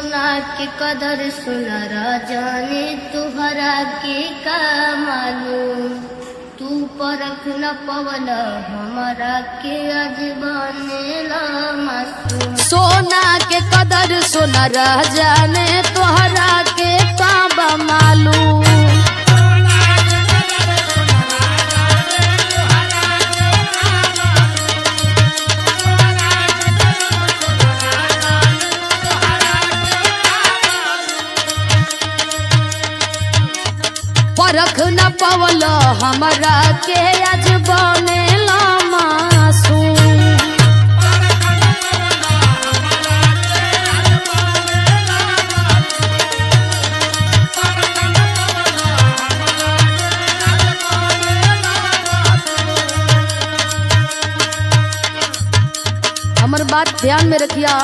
सोना के कदर सुनरा जाने तुहरा के का मालूम। तू परख न पवल हमारा के आज बनेला मासूम। सोना के कदर सुनरा जाने तुहरा के का मालूम। परख न पवल हमरा के आज बनेला मासूम। हमर बात ध्यान में रखिया।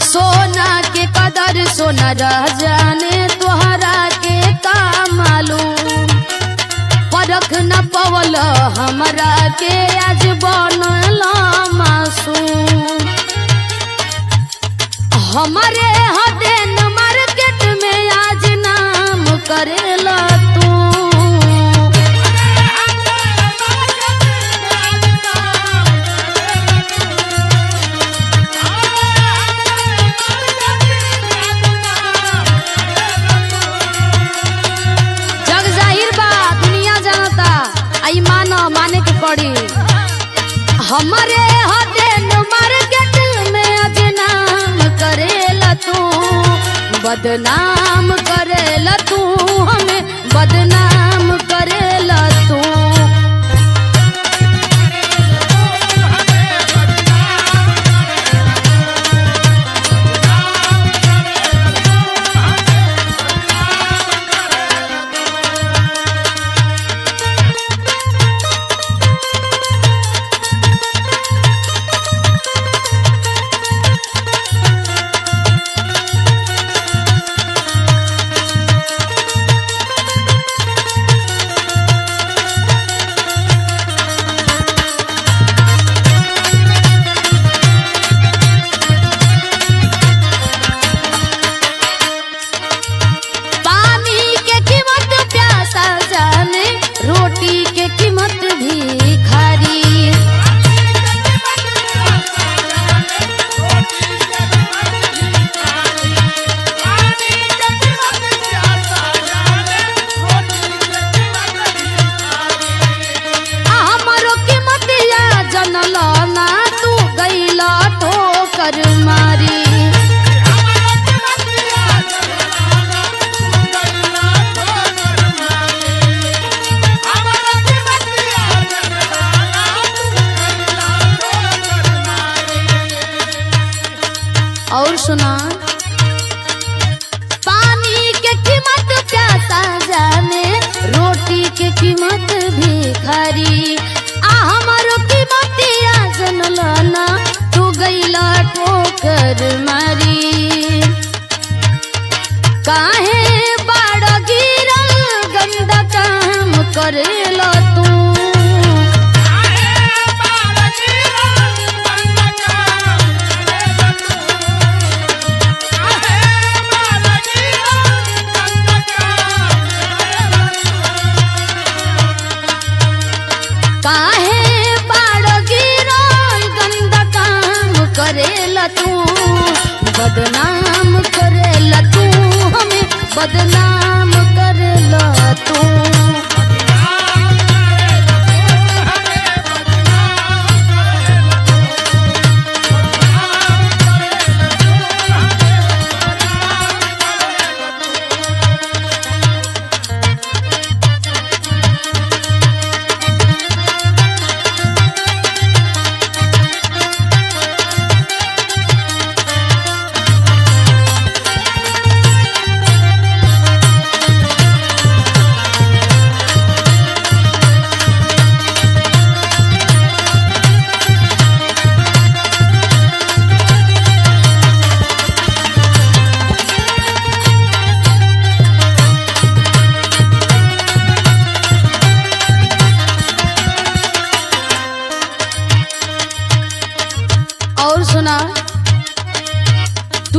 सोना के कदर सोनरा जाने तोहरा के का मालूम। परख न पवल हमरा के आज बनला मासूम। हमारे हदेन मार्केट में आज नाम करेला तू। माने के पड़ी हमारे हदेन मार्केट में आज नाम करेला तू। बदनाम करेला तू हमें बदनाम करेला तू। रोटी के कीमत भी खारी। हमारो कीमतिया जनला ना तू गईला ठोकर मारी। और सुना पानी के कीमत प्यासा जाने रोटी के कीमत भिखारी। हमारो कीमतिया जनला ना तू गईला ठोकर मारी। काहे बाड़ा गिरल गंदा काम करेला तू। काहे बाड़ा गिरल गंदा काम करेला तू। बदनाम करेला तू हमें बदनाम करेला तू।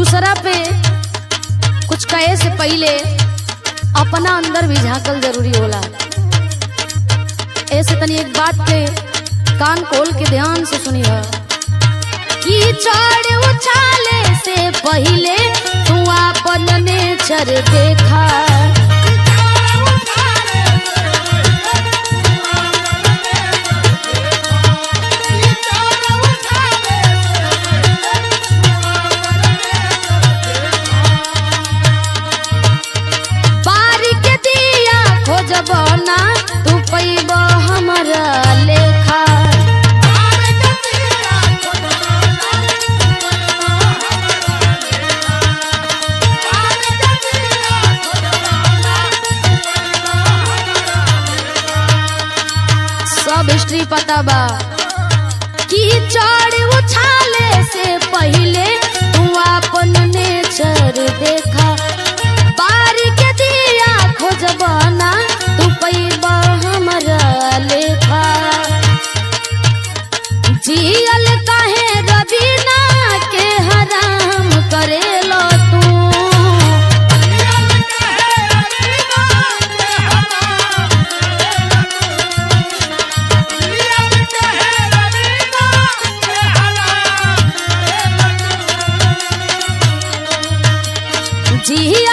दूसरा पे कुछ कहे से पहले अपना अंदर भी झांकल जरूरी होला। ऐसे तनी एक बात पे कान खोल के ध्यान से सुनी है कि चढ़ उछाले से पहले तू अपन नेचर देखा। खोजबना तू पैब हमारा लेखा। सब हिस्ट्री पता बा कि चढ़ उछाले से पहले तू अपन नेचर देखा। बारी के दिया खोजबना तू पैब हमारा लेखा। जियल काहे रबीना के हराम करेलो तू। जियल